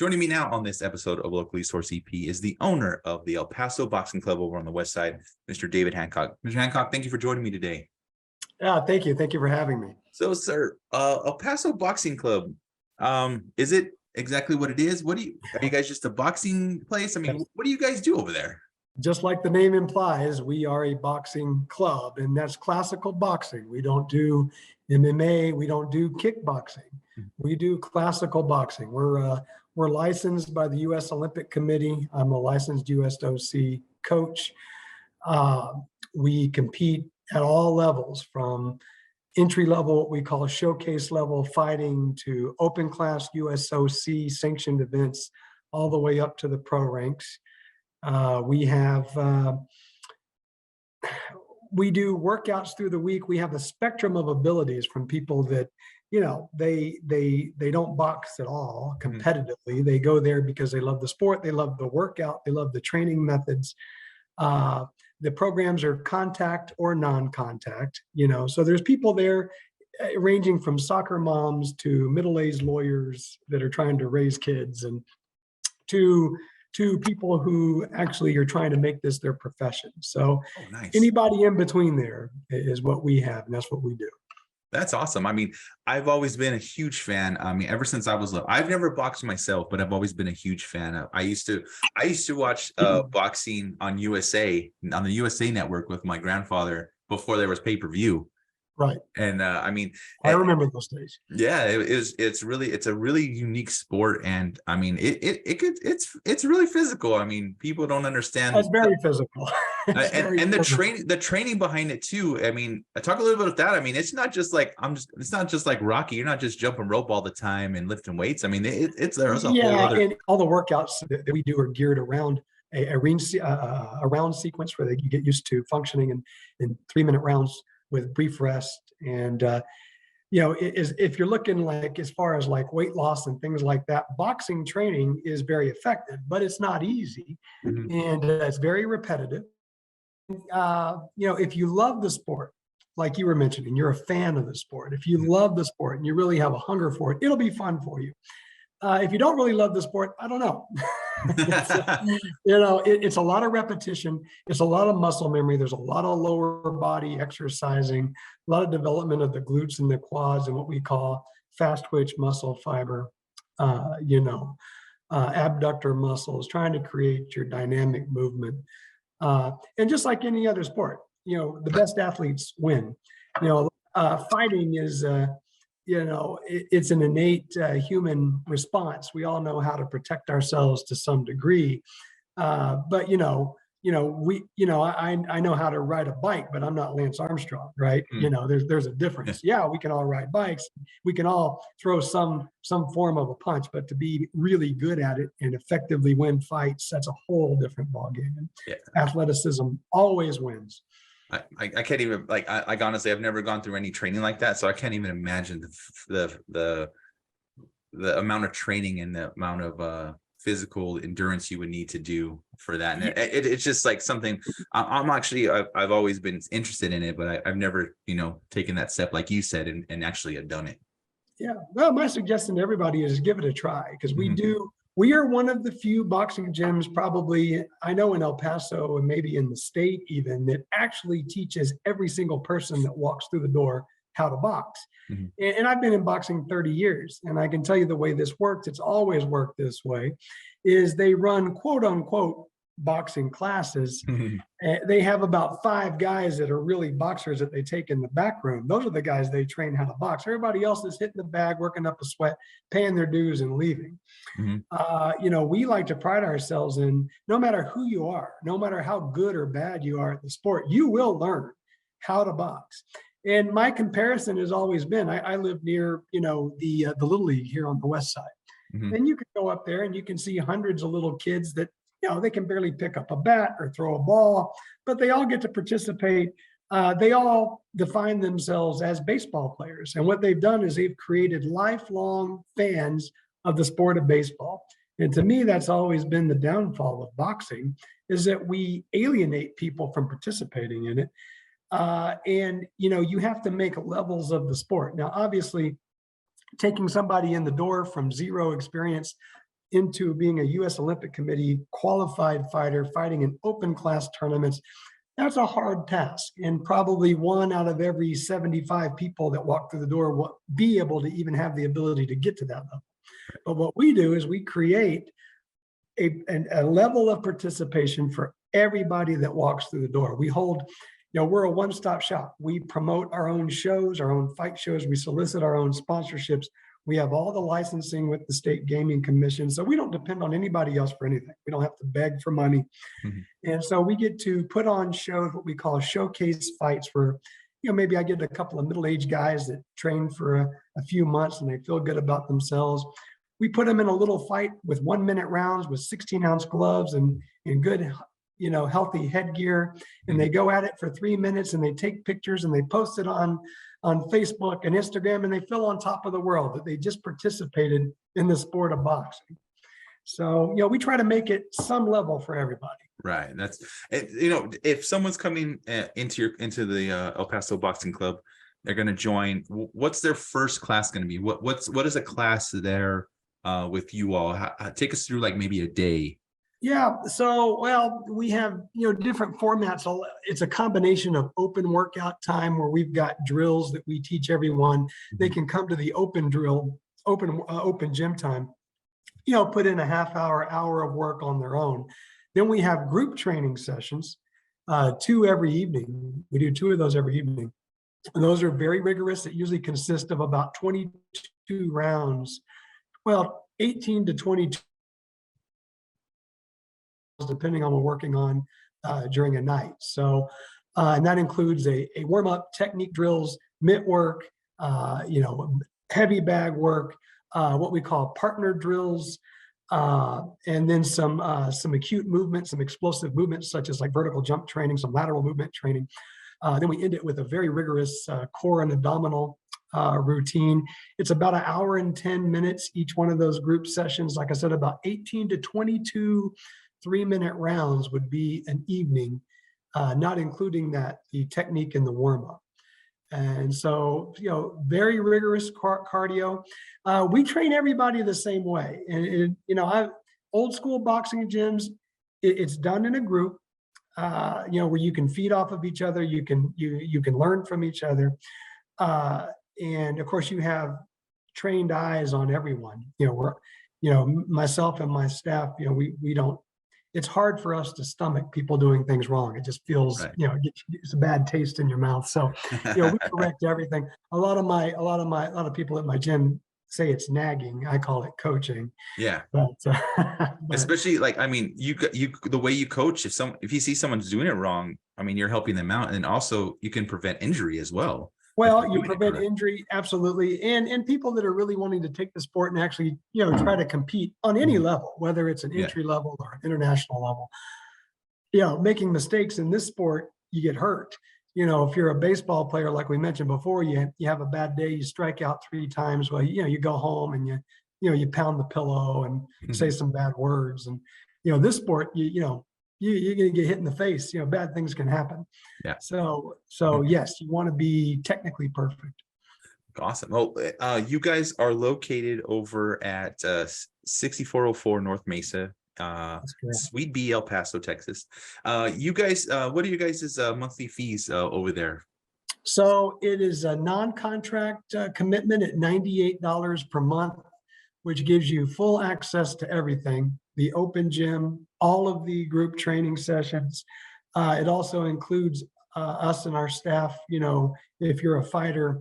Joining me now on this episode of Locally Sourced EP is the owner of the El Paso Boxing Club over on the west side, Mr. David Hancock. Mr. Hancock, thank you for joining me today. Thank you. Thank you for having me. So, sir, El Paso Boxing Club, is it exactly what it is? Are you guys just a boxing place? I mean, what do you guys do over there? Just like the name implies, we are a boxing club, and that's classical boxing. We don't do MMA. We don't do kickboxing. We do classical boxing. We're licensed by the U.S. Olympic Committee. I'm a licensed USOC coach. We compete at all levels, from entry level, what we call showcase level fighting, to open class USOC sanctioned events, all the way up to the pro ranks. We do workouts through the week. We have a spectrum of abilities, from people that, they don't box at all competitively. They go there because they love the sport, they love the workout, they love the training methods. The programs are contact or non-contact, so there's people there ranging from soccer moms to middle-aged lawyers that are trying to raise kids, and to people who actually are trying to make this their profession. So nice. Anybody in between there is what we have, and that's what we do. That's awesome. I mean, I've always been a huge fan. I mean, ever since I was little, I've never boxed myself, but I've always been a huge fan. I used to watch boxing on the USA Network with my grandfather before there was pay-per-view. Right. And I mean, I remember those days. Yeah, it's a really unique sport, and I mean, it's really physical. I mean, people don't understand. It's very physical. And the training behind it too. I mean, I talk a little bit about that. I mean, it's not just like Rocky. You're not just jumping rope all the time and lifting weights. I mean, there's a whole other. And all the workouts that we do are geared around a round sequence where you get used to functioning in 3-minute rounds with brief rest. And if you're looking like as far as like weight loss and things like that, boxing training is very effective, but it's not easy. And it's very repetitive. If you love the sport, like you were mentioning, you're a fan of the sport. If you love the sport and you really have a hunger for it, it'll be fun for you. If you don't really love the sport, I don't know. It's a lot of repetition. It's a lot of muscle memory. There's a lot of lower body exercising, a lot of development of the glutes and the quads and what we call fast twitch muscle fiber, abductor muscles, trying to create your dynamic movement. And just like any other sport, the best athletes win. Fighting is, it's an innate human response. We all know how to protect ourselves to some degree. But I know how to ride a bike, but I'm not Lance Armstrong, right? There's a difference. Yeah, we can all ride bikes. We can all throw some form of a punch, but to be really good at it and effectively win fights, that's a whole different ballgame. Athleticism always wins. I can't even, like, I honestly, I've never gone through any training like that, so I can't even imagine the amount of training and the amount of physical endurance you would need to do for that. And it's just like something I've always been interested in it, but I've never taken that step like you said and actually have done it. Yeah, well, my suggestion to everybody is give it a try, because we are one of the few boxing gyms, probably, I know, in El Paso and maybe in the state even, that actually teaches every single person that walks through the door how to box. And I've been in boxing 30 years, and I can tell you the way this works, it's always worked this way, is they run quote unquote boxing classes. They have about 5 guys that are really boxers that they take in the back room. Those are the guys they train how to box. Everybody else is hitting the bag, working up a sweat, paying their dues and leaving. We like to pride ourselves in, no matter who you are, no matter how good or bad you are at the sport, you will learn how to box. And my comparison has always been, I live near, the Little League here on the west side. And you can go up there and you can see hundreds of little kids that, they can barely pick up a bat or throw a ball, but they all get to participate. They all define themselves as baseball players. And what they've done is they've created lifelong fans of the sport of baseball. And to me, that's always been the downfall of boxing, is that we alienate people from participating in it. You have to make levels of the sport. Now, obviously, taking somebody in the door from zero experience into being a U.S. Olympic Committee qualified fighter fighting in open class tournaments, that's a hard task. And probably 1 out of every 75 people that walk through the door will be able to even have the ability to get to that level. But what we do is we create a level of participation for everybody that walks through the door. We hold, we're a one-stop shop. We promote our own shows, our own fight shows. We solicit our own sponsorships. We have all the licensing with the State Gaming Commission. So we don't depend on anybody else for anything. We don't have to beg for money. Mm-hmm. And so we get to put on shows, what we call showcase fights, where, maybe I get a couple of middle-aged guys that train for a few months and they feel good about themselves. We put them in a little fight with 1-minute rounds with 16-ounce gloves and good, healthy headgear. And they go at it for 3 minutes and they take pictures and they post it on Facebook and Instagram, and they feel on top of the world that they just participated in the sport of boxing. So, we try to make it some level for everybody. Right. That's, if someone's coming into the El Paso Boxing Club, they're going to join. What's their first class going to be? What is a class there with you all? Take us through like maybe a day. Yeah. So, we have, different formats. It's a combination of open workout time where we've got drills that we teach everyone. Mm-hmm. They can come to the open gym time, put in a hour of work on their own. Then we have group training sessions, 2 every evening. We do 2 of those every evening. And those are very rigorous. It usually consists of about 22 rounds. 18 to 22. Depending on what we're working on during a night. So, and that includes a warm-up, technique drills, mitt work, heavy bag work, what we call partner drills, and then some acute movements, some explosive movements, such as like vertical jump training, some lateral movement training. Then we end it with a very rigorous core and abdominal routine. It's about 1 hour and 10 minutes, each one of those group sessions. Like I said, about 18 to 22 3-minute rounds would be an evening, not including the technique and the warm-up. And so, very rigorous cardio. We train everybody the same way. And, old school boxing gyms, it's done in a group, where you can feed off of each other. You can learn from each other. And of course you have trained eyes on everyone. Myself and my staff, we don't, it's hard for us to stomach people doing things wrong. It just feels, right. It's a bad taste in your mouth. So, we correct everything. A lot of people at my gym say it's nagging. I call it coaching. Yeah. But especially the way you coach, if you see someone's doing it wrong, you're helping them out. And also you can prevent injury as well. Well, you prevent injury, absolutely. And people that are really wanting to take the sport and actually, try to compete on any level, whether it's an entry level or an international level, making mistakes in this sport, you get hurt. If you're a baseball player, like we mentioned before, you have a bad day, you strike out 3 times. Well, you go home and you pound the pillow and say some bad words. And, this sport, you're going to get hit in the face. Bad things can happen. Yeah. So yes, you want to be technically perfect. Awesome. Well, you guys are located over at 6404 North Mesa, Suite B, El Paso, Texas. You guys, what are you guys' monthly fees over there? So it is a non-contract commitment at $98 per month, which gives you full access to everything, the open gym, all of the group training sessions. It also includes us and our staff. If you're a fighter,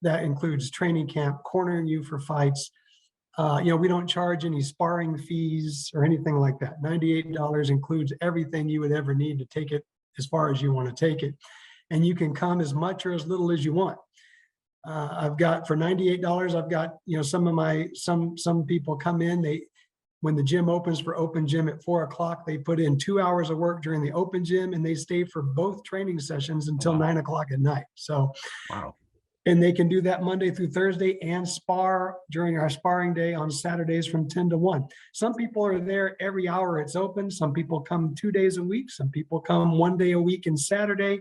that includes training camp, cornering you for fights. We don't charge any sparring fees or anything like that. $98 includes everything you would ever need to take it as far as you want to take it. And you can come as much or as little as you want. I've got, for $98, I've got, some people come in, when the gym opens for open gym at 4 o'clock, they put in 2 hours of work during the open gym and they stay for both training sessions until 9 o'clock at night. So, wow. And they can do that Monday through Thursday and spar during our sparring day on Saturdays from 10 to 1. Some people are there every hour it's open. Some people come 2 days a week. Some people come 1 day a week and Saturday.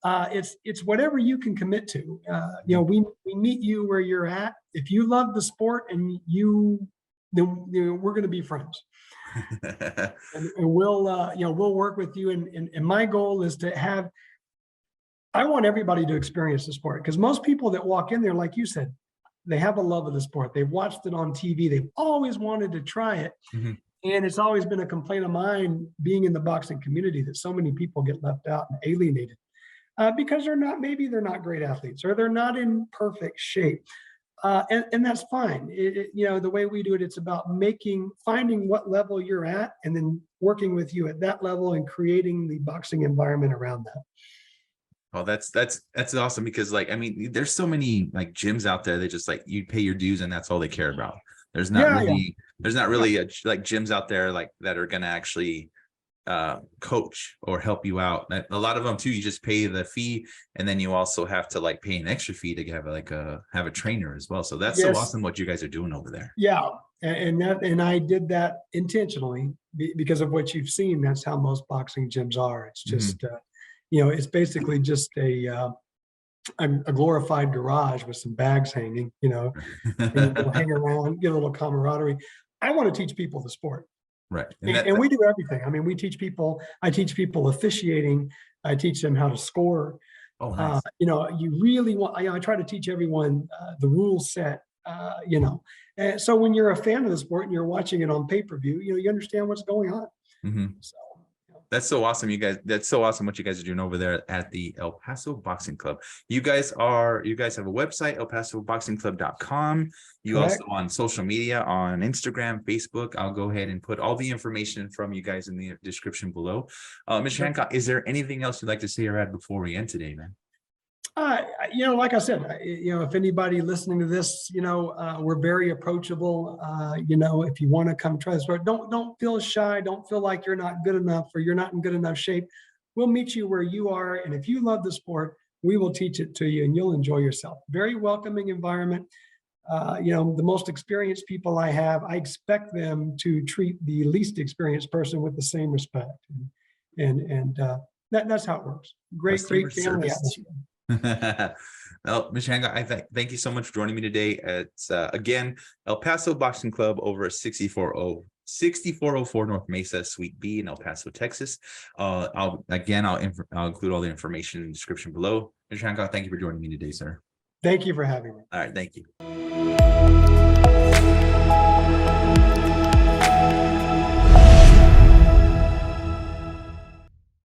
It's whatever you can commit to. We meet you where you're at. If you love the sport and you then we're going to be friends. And we'll, we'll work with you. And my goal is to have, I want everybody to experience the sport, because most people that walk in there, like you said, they have a love of the sport. They've watched it on TV. They've always wanted to try it. Mhm. And it's always been a complaint of mine being in the boxing community that so many people get left out and alienated because maybe they're not great athletes, or they're not in perfect shape. And that's fine. The way we do it, it's about finding what level you're at, and then working with you at that level and creating the boxing environment around that. Oh, that's awesome, because like, I mean, there's so many like gyms out there that just like you pay your dues and that's all they care about. There's not really like gyms out there like that are gonna actually coach or help you out. A lot of them too, you just pay the fee, and then you also have to like pay an extra fee to have have a trainer as well. So that's so awesome what you guys are doing over there. Yeah, and I did that intentionally because of what you've seen. That's how most boxing gyms are. It's just it's basically just a glorified garage with some bags hanging, and you go hang around, get a little camaraderie. I want to teach people the sport. Right. And we do everything. I mean, I teach people officiating. I teach them how to score. Oh, nice. You really want, I try to teach everyone the rule set, And so when you're a fan of the sport and you're watching it on pay-per-view, you understand what's going on. So, that's so awesome, you guys. That's so awesome what you guys are doing over there at the El Paso Boxing Club. You guys have a website, elpasoboxingclub.com. You correct. also on social media, on Instagram, Facebook. I'll go ahead and put all the information from you guys in the description below. Mr. Hancock, is there anything else you'd like to say or add before we end today, man? Like I said, if anybody listening to this, we're very approachable. If you want to come try the sport, don't feel shy. Don't feel like you're not good enough or you're not in good enough shape. We'll meet you where you are. And if you love the sport, we will teach it to you and you'll enjoy yourself. Very welcoming environment. The most experienced people I have, I expect them to treat the least experienced person with the same respect. And that's how it works. Great family atmosphere. Well, Mr. Hancock, I thank you so much for joining me today. It's again El Paso Boxing Club over 6404 North Mesa, Suite B in El Paso, Texas. I'll include all the information in the description below. Mr. Hancock, thank you for joining me today, sir. Thank you for having me. All right, thank you.